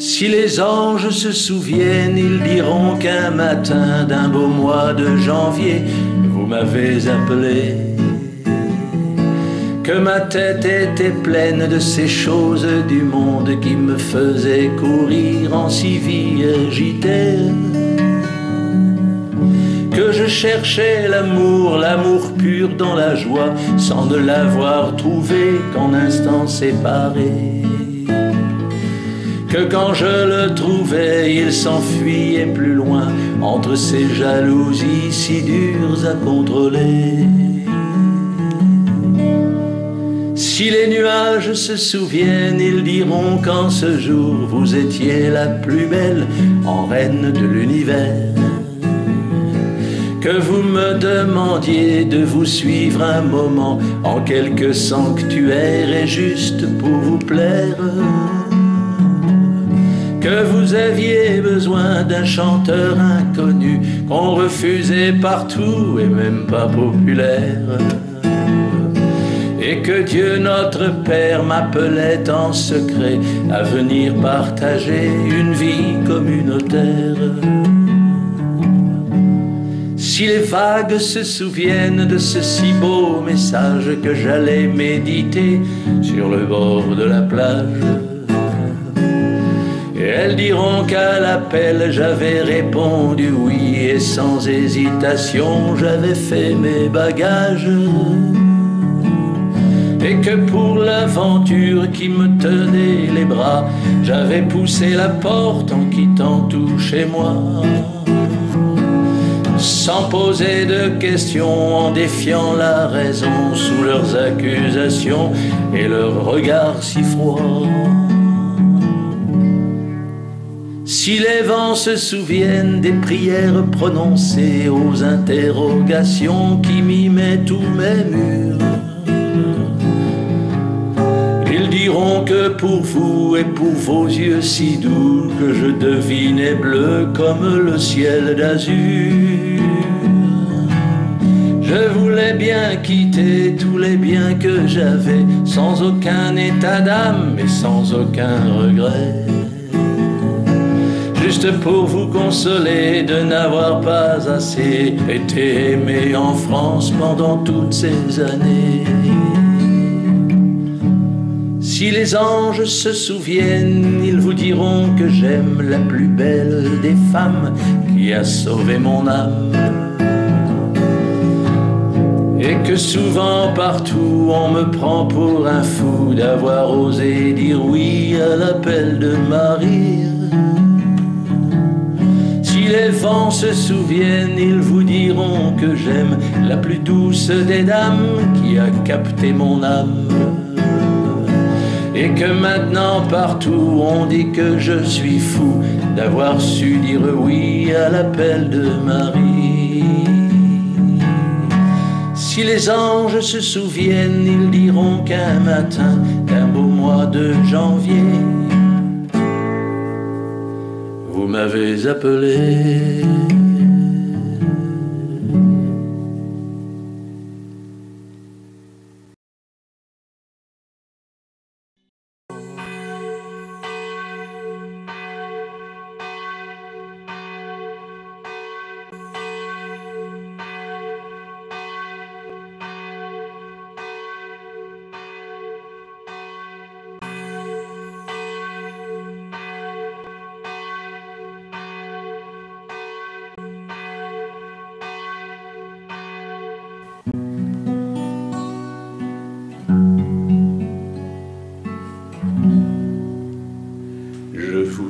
Si les anges se souviennent, ils diront qu'un matin d'un beau mois de janvier, vous m'avez appelé, que ma tête était pleine de ces choses du monde qui me faisaient courir en si vie agitée, que je cherchais l'amour, l'amour pur dans la joie, sans ne l'avoir trouvé qu'en instants séparés, que quand je le trouvais, il s'enfuyait plus loin, entre ces jalousies si dures à contrôler. Si les nuages se souviennent, ils diront qu'en ce jour, vous étiez la plus belle en reine de l'univers, que vous me demandiez de vous suivre un moment en quelque sanctuaire et juste pour vous plaire, que vous aviez besoin d'un chanteur inconnu qu'on refusait partout et même pas populaire, et que Dieu notre Père m'appelait en secret à venir partager une vie communautaire. Si les vagues se souviennent de ce si beau message que j'allais méditer sur le bord de la plage, et elles diront qu'à l'appel j'avais répondu oui, et sans hésitation j'avais fait mes bagages, et que pour l'aventure qui me tenait les bras, j'avais poussé la porte en quittant tout chez moi, sans poser de questions, en défiant la raison sous leurs accusations et leurs regards si froids. Si les vents se souviennent des prières prononcées aux interrogations qui mimaient tous mes murs, ils diront que pour vous et pour vos yeux si doux que je devinais bleu comme le ciel d'azur, je voulais bien quitter tous les biens que j'avais, sans aucun état d'âme et sans aucun regret, juste pour vous consoler de n'avoir pas assez été aimé en France pendant toutes ces années. Si les anges se souviennent, ils vous diront que j'aime la plus belle des femmes qui a sauvé mon âme, et que souvent partout on me prend pour un fou d'avoir osé dire oui à l'appel de Marie. Si les vents se souviennent, ils vous diront que j'aime la plus douce des dames qui a capté mon âme, et que maintenant partout on dit que je suis fou d'avoir su dire oui à l'appel de Marie. Si les anges se souviennent, ils diront qu'un matin d'un beau mois de janvier, vous m'avez appelé.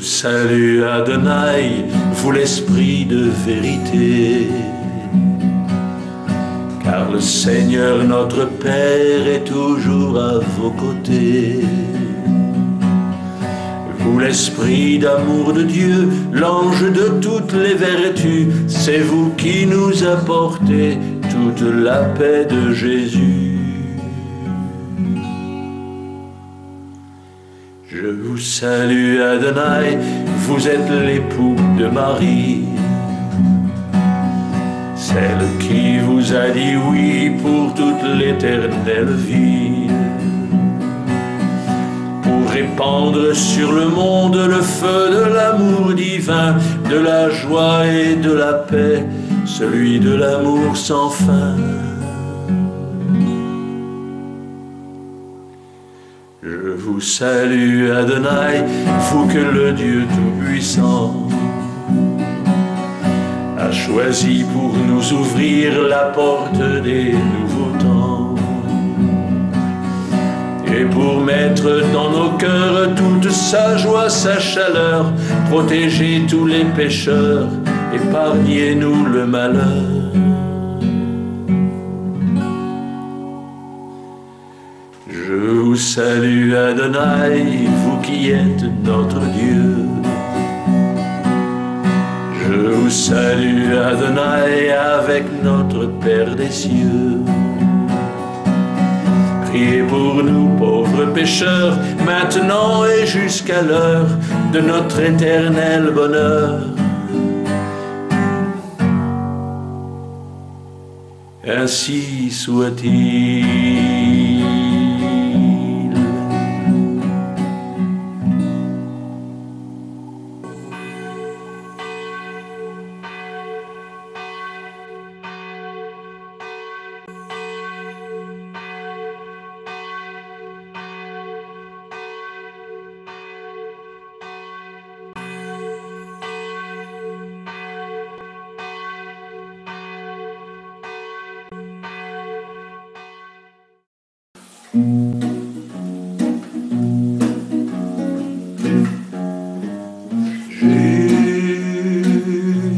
Salut Adonai, vous l'esprit de vérité, car le Seigneur notre Père est toujours à vos côtés. Vous l'esprit d'amour de Dieu, l'ange de toutes les vertus, c'est vous qui nous apportez toute la paix de Jésus. Je vous salue Adonai, vous êtes l'époux de Marie, celle qui vous a dit oui pour toute l'éternelle vie. pour répandre sur le monde le feu de l'amour divin, de la joie et de la paix, celui de l'amour sans fin. Je vous salue Adonai, vous que le Dieu Tout-Puissant a choisi pour nous ouvrir la porte des nouveaux temps, et pour mettre dans nos cœurs toute sa joie, sa chaleur, protéger tous les pécheurs, épargnez-nous le malheur. Je vous salue Adonai, vous qui êtes notre Dieu. Je vous salue Adonai avec notre Père des cieux. Priez pour nous pauvres pécheurs, maintenant et jusqu'à l'heure de notre éternel bonheur. Ainsi soit-il.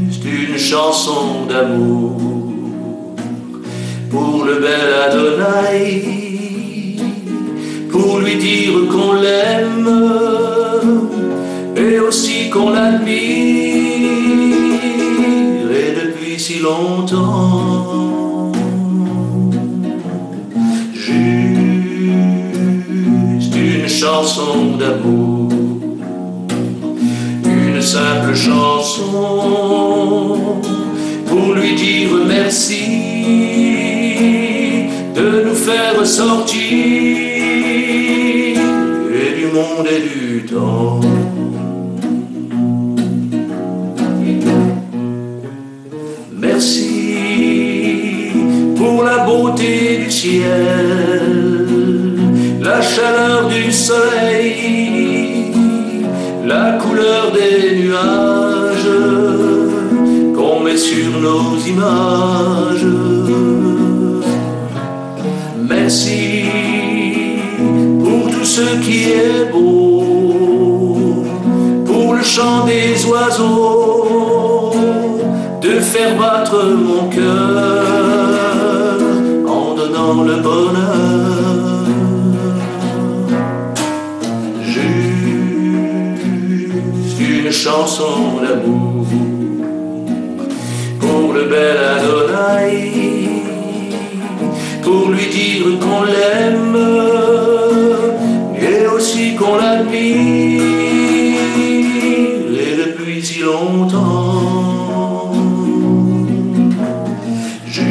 Juste une chanson d'amour pour le bel Adonai, pour lui dire qu'on l'aime et aussi qu'on l'admire, et depuis si longtemps. Juste une chanson d'amour, une simple chanson pour lui dire merci de nous faire sortir et du monde et du temps. Merci pour la beauté du ciel, la chaleur du soleil, la couleur des nuages qu'on met sur nos images. Merci pour tout ce qui est beau, pour le chant des oiseaux, de faire battre mon cœur en donnant le bonheur. Juste une chanson d'amour pour le bel Adonai, pour lui dire qu'on l'aime et aussi qu'on l'admire, et depuis si longtemps. Juste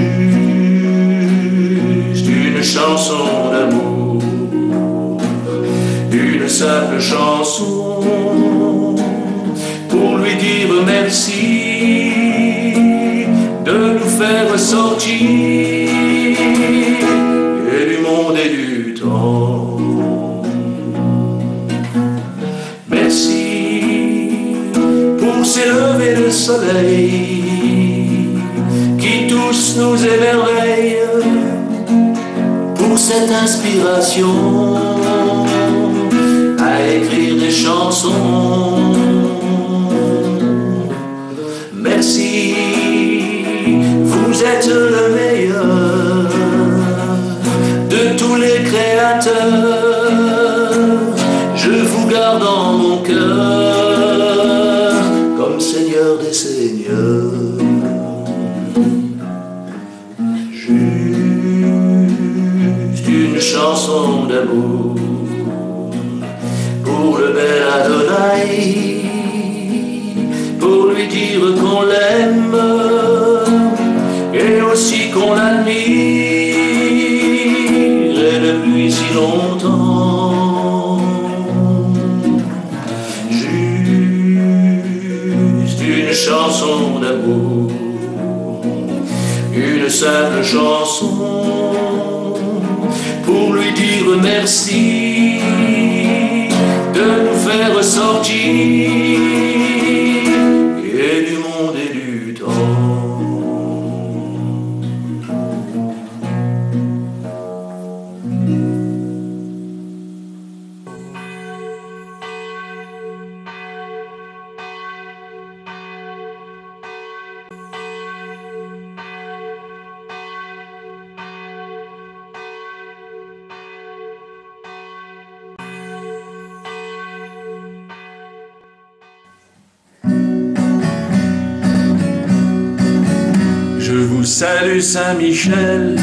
une chanson d'amour, une simple chanson pour lui dire merci de nous faire sortir et du monde et du temps. Merci pour ces levées de soleil qui tous nous émerveillent, pour cette inspiration à écrire des chansons. Merci, vous êtes le meilleur de tous les créateurs. Je vous garde dans mon cœur comme Seigneur des Seigneurs. Juste une chanson d'amour pour le bel Adonai, chanson d'amour, une simple chanson pour lui dire merci de nous faire sortir et du monde et du temps. Je vous salue Saint-Michel,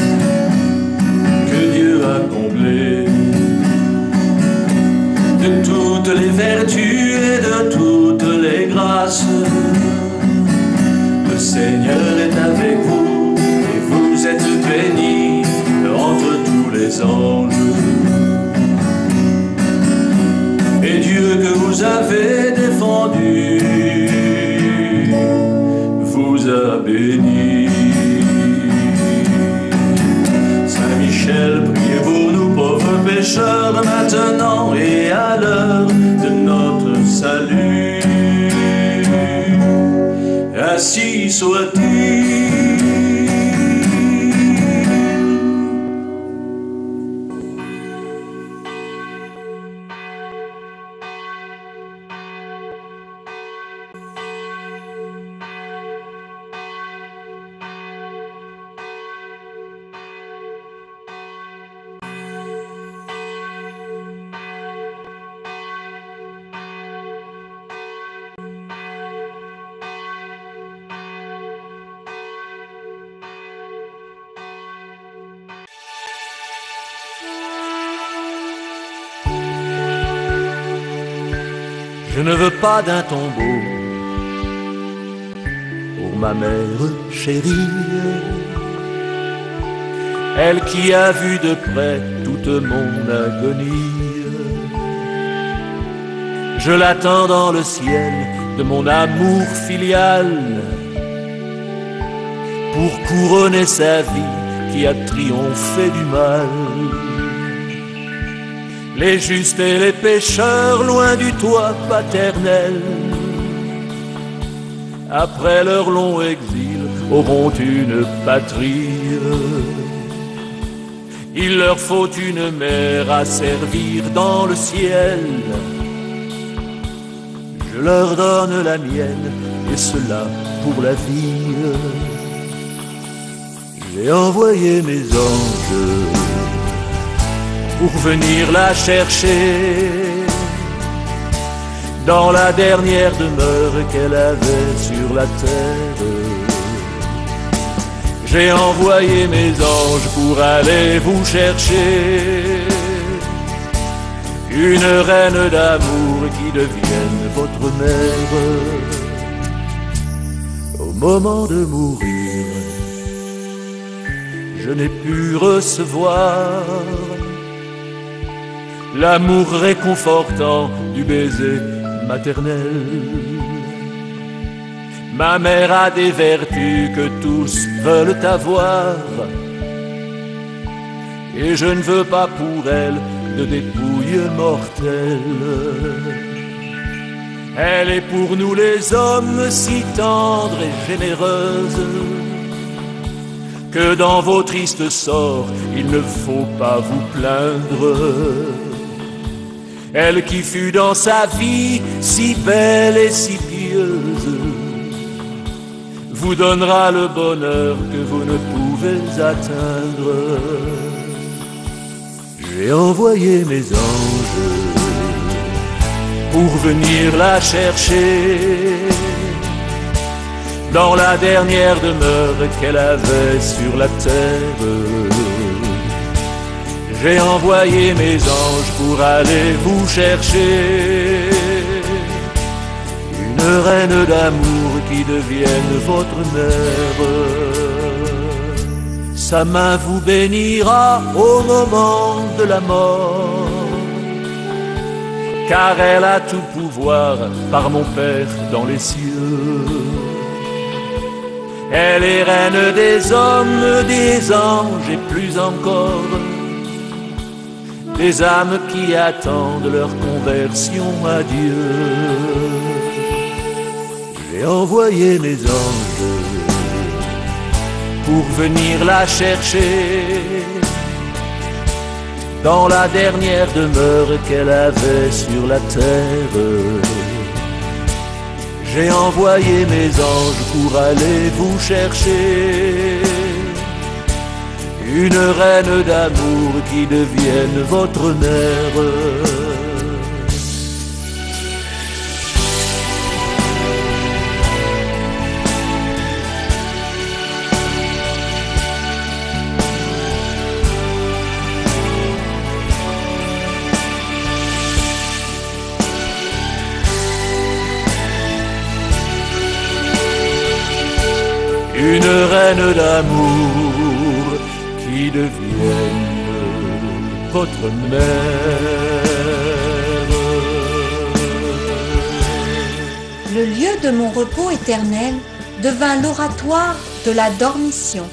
que Dieu a comblé de toutes les vertus et de toutes les grâces. Le Seigneur est avec vous et vous êtes bénis entre tous les anges. Et Dieu que vous avez défendu vous a béni. Saint-Michel, priez pour nous pauvres pécheurs, maintenant et à l'heure de notre salut. Ainsi soit-il. Je ne veux pas d'un tombeau pour ma mère chérie, elle qui a vu de près toute mon agonie. Je l'attends dans le ciel de mon amour filial pour couronner sa vie qui a triomphé du mal. Les justes et les pécheurs, loin du toit paternel, après leur long exil, auront une patrie. Il leur faut une mère à servir dans le ciel. Je leur donne la mienne, et cela pour la vie. J'ai envoyé mes anges pour venir la chercher dans la dernière demeure qu'elle avait sur la terre. J'ai envoyé mes anges pour aller vous chercher une reine d'amour qui devienne votre mère. Au moment de mourir, je n'ai pu recevoir l'amour réconfortant du baiser maternel. Ma mère a des vertus que tous veulent avoir, et je ne veux pas pour elle de dépouille mortelle. Elle est pour nous les hommes si tendre et généreuse que dans vos tristes sorts il ne faut pas vous plaindre. Elle qui fut dans sa vie si belle et si pieuse vous donnera le bonheur que vous ne pouvez atteindre. J'ai envoyé mes anges pour venir la chercher dans la dernière demeure qu'elle avait sur la terre. J'ai envoyé mes anges pour aller vous chercher une reine d'amour qui devienne votre mère. Sa main vous bénira au moment de la mort, car elle a tout pouvoir par mon Père dans les cieux. Elle est reine des hommes, des anges et plus encore des âmes qui attendent leur conversion à Dieu. J'ai envoyé mes anges pour venir la chercher dans la dernière demeure qu'elle avait sur la terre. J'ai envoyé mes anges pour aller vous chercher une reine d'amour qui devienne votre mère. Une reine d'amour qui devienne votre mère. Le lieu de mon repos éternel devint l'oratoire de la dormition.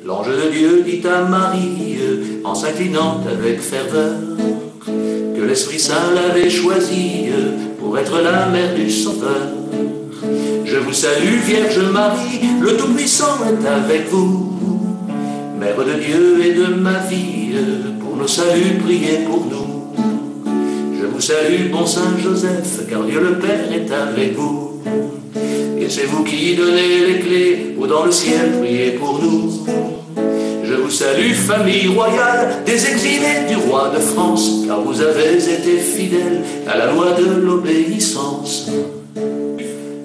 L'ange de Dieu dit à Marie, en s'inclinant avec ferveur, que l'Esprit Saint l'avait choisie pour être la mère du Sauveur. Je vous salue, Vierge Marie, le Tout-Puissant est avec vous. Mère de Dieu et de ma vie, pour nos saluts, priez pour nous. Je vous salue, bon Saint Joseph, car Dieu le Père est avec vous. Et c'est vous qui donnez les clés, ou dans le ciel, priez pour nous. Je vous salue, famille royale des exilés du roi de France, car vous avez été fidèles à la loi de l'obéissance.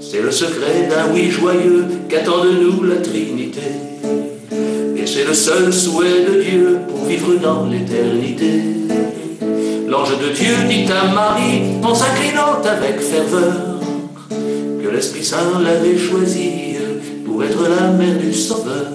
C'est le secret d'un oui joyeux qu'attend de nous la Trinité. Et c'est le seul souhait de Dieu pour vivre dans l'éternité. L'ange de Dieu dit à Marie, en s'inclinant avec ferveur, que l'Esprit Saint l'avait choisie pour être la mère du Sauveur.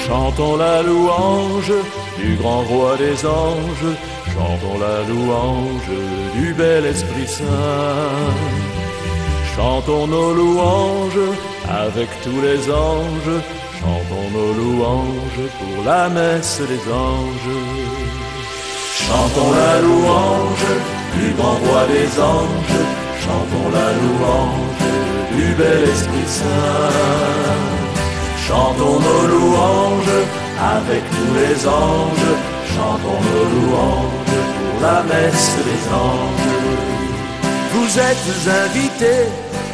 Chantons la louange du grand roi des anges, chantons la louange du bel Esprit Saint. Chantons nos louanges avec tous les anges, chantons nos louanges pour la messe des anges. Chantons la louange du grand roi des anges, chantons la louange du bel Esprit Saint. Chantons nos louanges avec tous les anges, chantons nos louanges pour la messe des anges. Vous êtes invités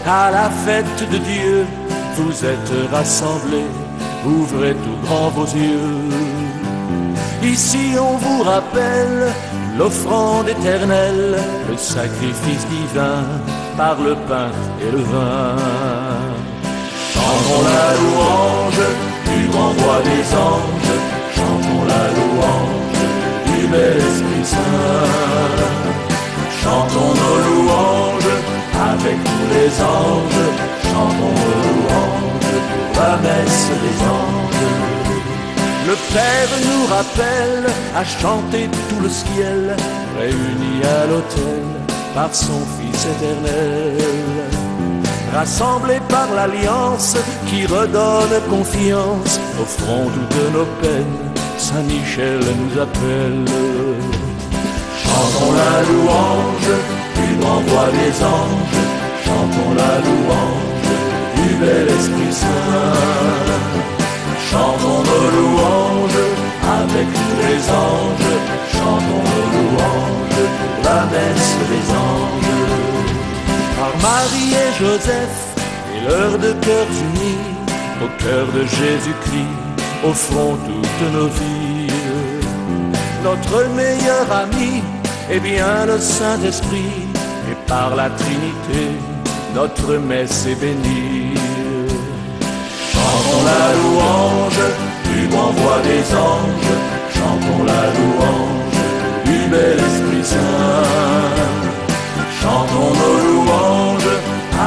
à la fête de Dieu, vous êtes rassemblés, ouvrez tout grand vos yeux. Ici on vous rappelle l'offrande éternelle, le sacrifice divin par le pain et le vin. Chantons la louange du grand roi des anges, chantons la louange du bel Esprit Saint. Chantons nos louanges avec tous les anges, chantons nos louanges pour la messe des anges. Le Père nous rappelle à chanter tout le ciel, réunis à l'autel par son Fils éternel. Rassemblés par l'alliance qui redonne confiance, offrons toutes nos peines, Saint Michel nous appelle. Chantons la louange du grand roi des anges, chantons la louange du bel Esprit Saint. Chantons nos louanges avec tous les anges, chantons nos louanges pour la messe des anges. Par Marie et Joseph et leurs deux cœurs unis, au cœur de Jésus-Christ, offrons toutes nos vies. Notre meilleur ami est bien le Saint-Esprit, et par la Trinité, notre messe est bénie. Chantons la louange du grand roi des anges, chantons la louange du bel Esprit Saint. Chantons nos louanges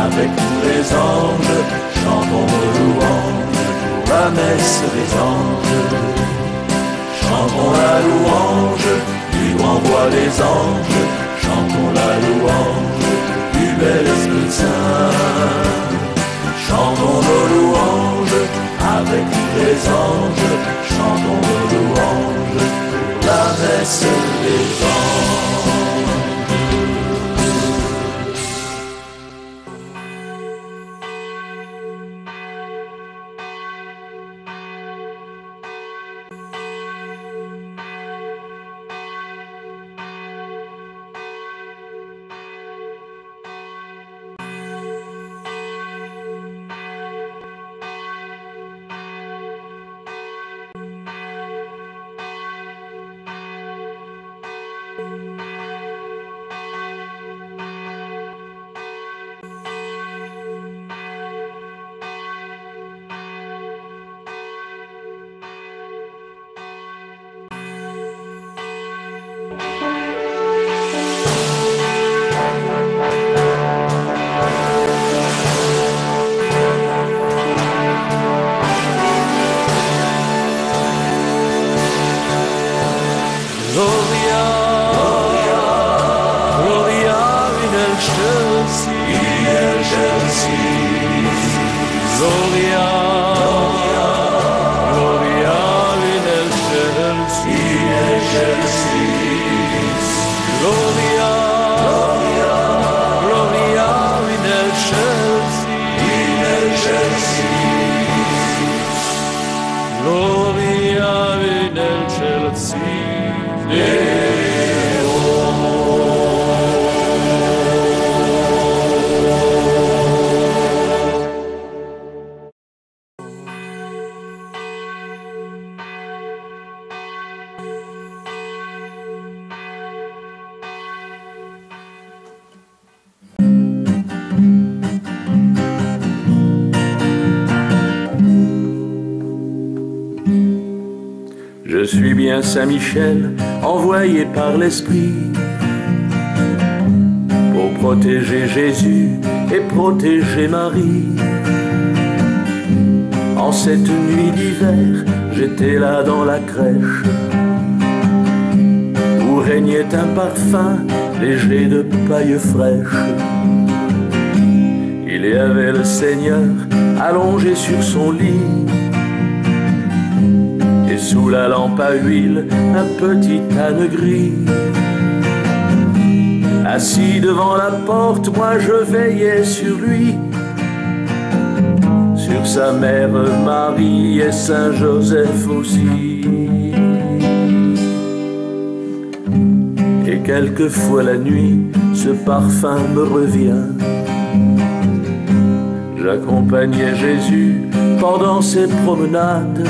avec tous les anges, chantons nos louanges pour la messe des anges. Chantons la louange du grand roi des anges, chantons la louange du bel Esprit Saint. Chantons nos louanges avec tous les anges, chantons nos louanges pour la messe des anges. Je suis bien Saint-Michel, envoyé par l'Esprit pour protéger Jésus et protéger Marie. En cette nuit d'hiver, j'étais là dans la crèche où régnait un parfum léger de paille fraîche. Il y avait le Seigneur allongé sur son lit, et sous la lampe à huile, un petit âne gris. Assis devant la porte, moi je veillais sur lui, sur sa mère Marie et Saint Joseph aussi. quelquefois la nuit, ce parfum me revient. J'accompagnais Jésus pendant ses promenades,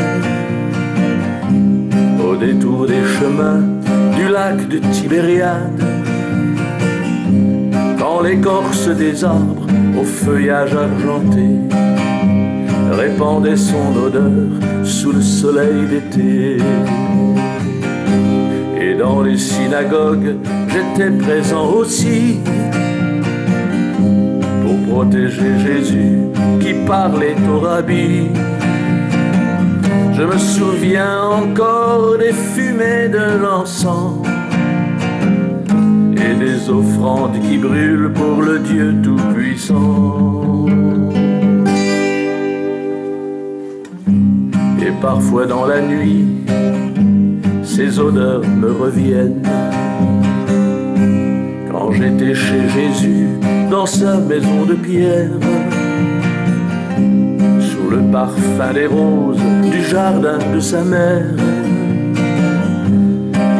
au détour des chemins du lac de Tibériade, quand l'écorce des arbres au feuillage argenté répandait son odeur sous le soleil d'été. Et dans les synagogues, j'étais présent aussi pour protéger Jésus qui parlait au rabbi. Je me souviens encore des fumées de l'encens et des offrandes qui brûlent pour le Dieu Tout-Puissant. Et parfois dans la nuit, ces odeurs me reviennent. Quand j'étais chez Jésus, dans sa maison de pierre, sous le parfum des roses du jardin de sa mère,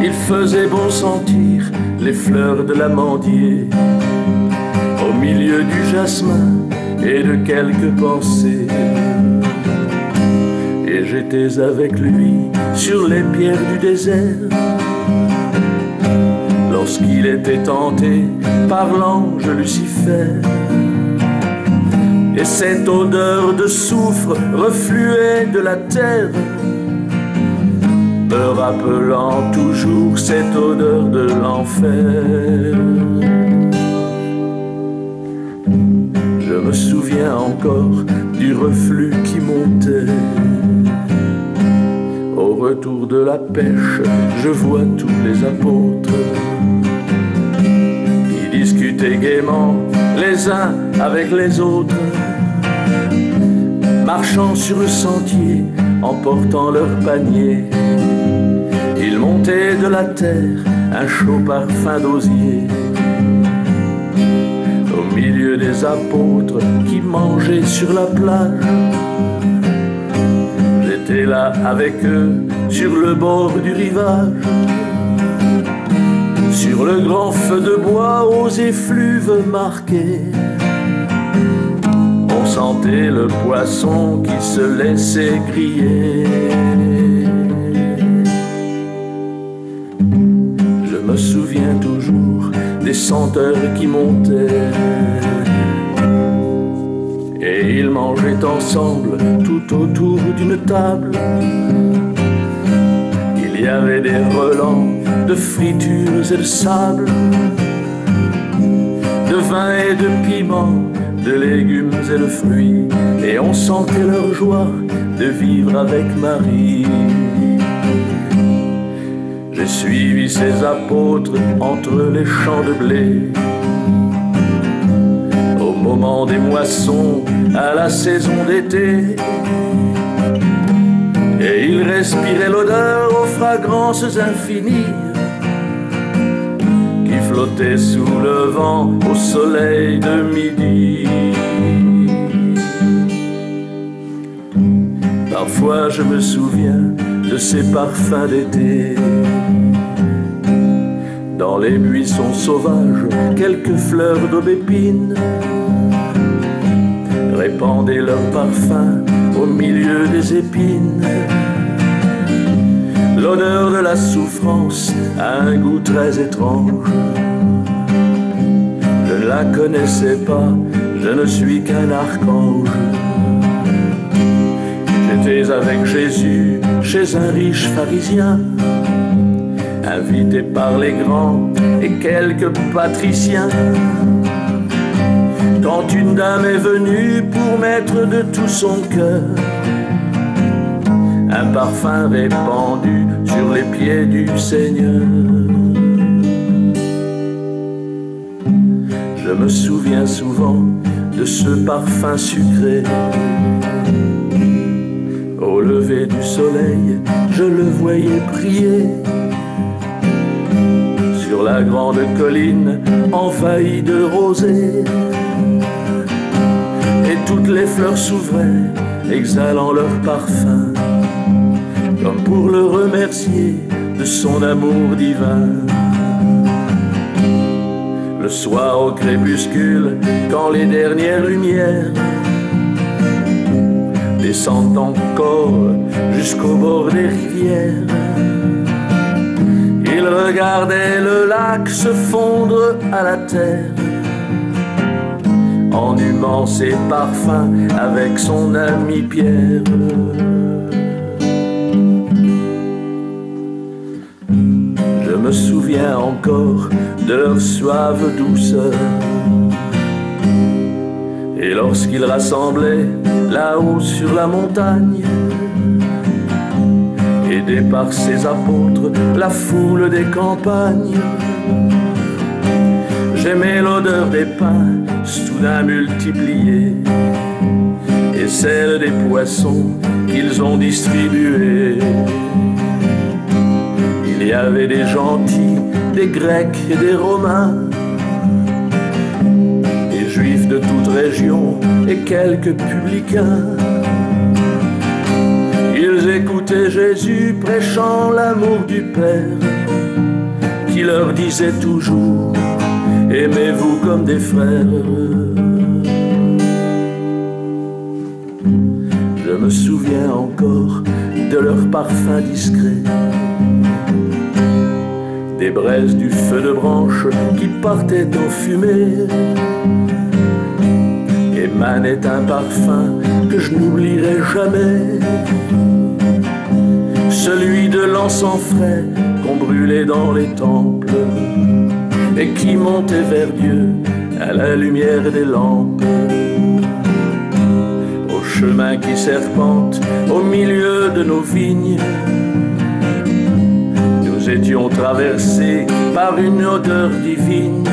il faisait bon sentir les fleurs de l'amandier, au milieu du jasmin et de quelques pensées. Et j'étais avec lui sur les pierres du désert, lorsqu'il était tenté par l'ange Lucifer. Et cette odeur de soufre refluait de la terre, me rappelant toujours cette odeur de l'enfer. Je me souviens encore du reflux qui montait. Au retour de la pêche, je vois tous les apôtres qui discutaient gaiement les uns avec les autres, marchant sur le sentier en portant leur panier. Ils montaient de la terre un chaud parfum d'osier, au milieu des apôtres qui mangeaient sur la plage. J'étais là avec eux sur le bord du rivage, sur le grand feu de bois aux effluves marqués. On sentait le poisson qui se laissait griller. Je me souviens toujours des senteurs qui montaient, et ils mangeaient ensemble tout autour d'une table. Il y avait des relents de fritures et de sable, de vin et de piment, de légumes et de fruits, et on sentait leur joie de vivre avec Marie. J'ai suivi ces apôtres entre les champs de blé, au moment des moissons, à la saison d'été, et ils respiraient l'odeur aux fragrances infinies qui flottaient sous le vent au soleil de midi. Parfois je me souviens de ces parfums d'été, dans les buissons sauvages, quelques fleurs d'aubépine répandaient leur parfum au milieu des épines. L'odeur de la souffrance a un goût très étrange. Je ne la connaissais pas, je ne suis qu'un archange. J'étais avec Jésus chez un riche pharisien, invité par les grands et quelques patriciens, quand une dame est venue pour mettre de tout son cœur un parfum répandu sur les pieds du Seigneur. Je me souviens souvent de ce parfum sucré. Au lever du soleil, je le voyais prier sur la grande colline envahie de rosée, et toutes les fleurs s'ouvraient, exhalant leur parfum, comme pour le remercier de son amour divin. le soir au crépuscule, quand les dernières lumières descendent encore jusqu'au bord des rivières. Il regardait le lac se fondre à la terre, en humant ses parfums avec son ami Pierre. Je me souviens encore de leur suave douceur, et lorsqu'ils rassemblaient là-haut sur la montagne, aidé par ses apôtres, la foule des campagnes, j'aimais l'odeur des pains soudain multipliés et celle des poissons qu'ils ont distribués. Il y avait des gentils, des Grecs et des Romains, des Juifs de toute région et quelques publicains. Ils écoutaient Jésus prêchant l'amour du Père, qui leur disait toujours: aimez-vous comme des frères. Je me souviens encore de leur parfum discret, des braises du feu de branche qui partaient en fumée, émanait un parfum que je n'oublierai jamais, celui de l'encens frais qu'on brûlait dans les temples et qui montait vers Dieu à la lumière des lampes. Au chemin qui serpente au milieu de nos vignes, nous étions traversés par une odeur divine,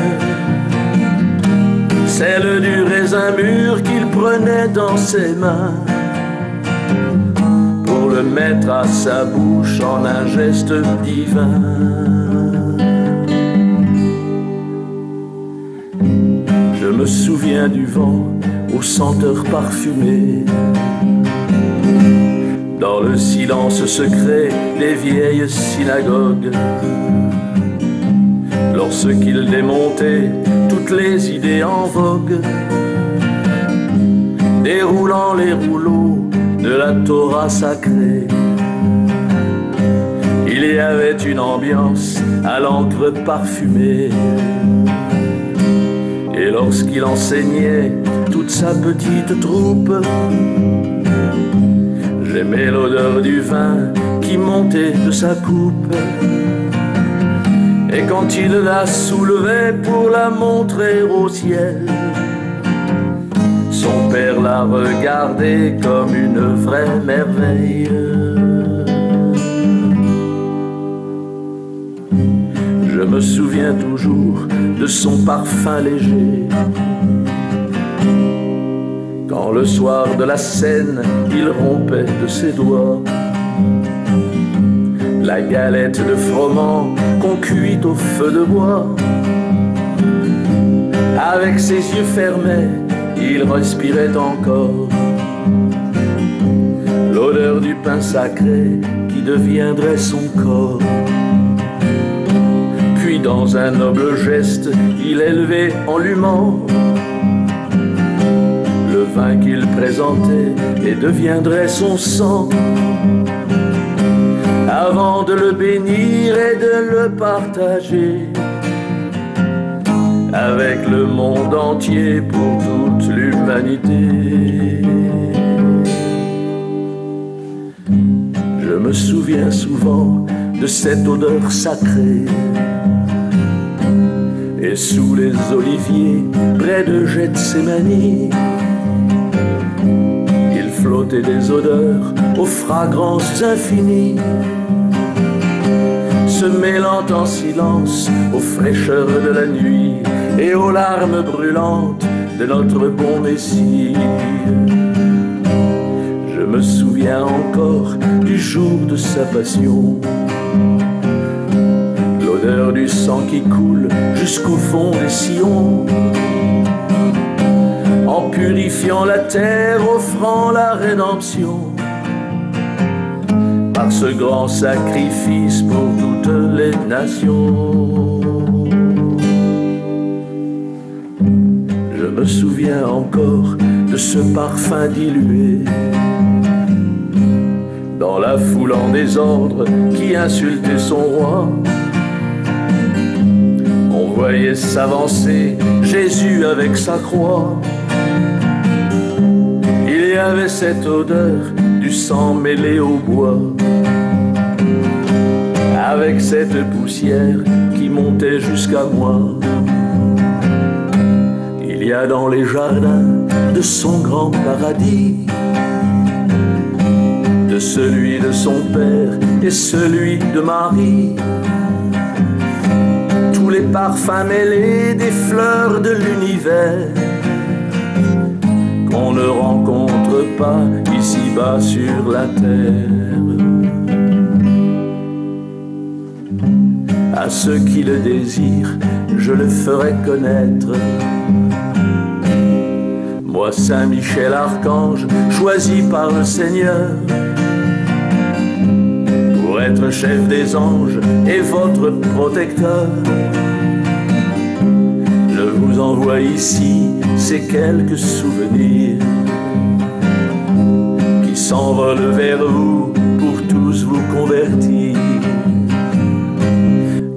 celle du raisin mûr qu'il prenait dans ses mains pour le mettre à sa bouche en un geste divin. Je me souviens du vent aux senteurs parfumées, dans le silence secret des vieilles synagogues, lorsqu'il démontait toutes les idées en vogue, déroulant les rouleaux de la Torah sacrée. Il y avait une ambiance à l'encre parfumée, et lorsqu'il enseignait toute sa petite troupe, j'aimais l'odeur du vin qui montait de sa coupe. Et quand il la soulevait pour la montrer au ciel, son père la regardait comme une vraie merveille. Je me souviens toujours de son parfum léger, quand le soir de la scène il rompait de ses doigts la galette de froment qu'on cuit au feu de bois. Avec ses yeux fermés, il respirait encore l'odeur du pain sacré qui deviendrait son corps. Puis dans un noble geste, il élevait en l'humant le vin qu'il présentait et deviendrait son sang, avant de le bénir et de le partager avec le monde entier pour toute l'humanité. Je me souviens souvent de cette odeur sacrée, et sous les oliviers près de Gethsémani, il flottait des odeurs aux fragrances infinies, se mêlant en silence aux fraîcheurs de la nuit et aux larmes brûlantes de notre bon Messie. Je me souviens encore du jour de sa passion, l'odeur du sang qui coule jusqu'au fond des sillons, en purifiant la terre, offrant la rédemption, par ce grand sacrifice pour toutes les nations. me souviens encore de ce parfum dilué dans la foule en désordre qui insultait son roi. On voyait s'avancer Jésus avec sa croix. Il y avait cette odeur du sang mêlé au bois, avec cette poussière qui montait jusqu'à moi. Il y a dans les jardins de son grand paradis, de celui de son père et celui de Marie, tous les parfums mêlés des fleurs de l'univers qu'on ne rencontre pas ici-bas sur la terre. À ceux qui le désirent, je le ferai connaître. Moi, Saint Michel Archange, choisi par le Seigneur, pour être chef des anges et votre protecteur. Je vous envoie ici ces quelques souvenirs qui s'envolent vers vous pour tous vous convertir.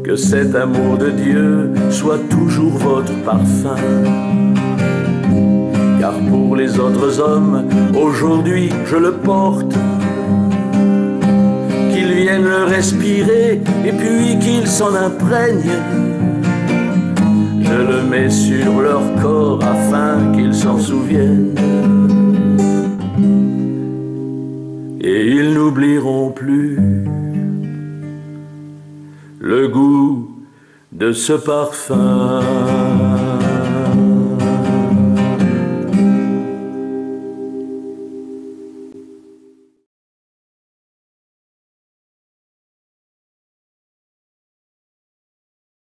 Que cet amour de Dieu soit toujours votre parfum, car pour les autres hommes, aujourd'hui je le porte. Qu'ils viennent le respirer et puis qu'ils s'en imprègnent. Je le mets sur leur corps afin qu'ils s'en souviennent. Et ils n'oublieront plus le goût de ce parfum.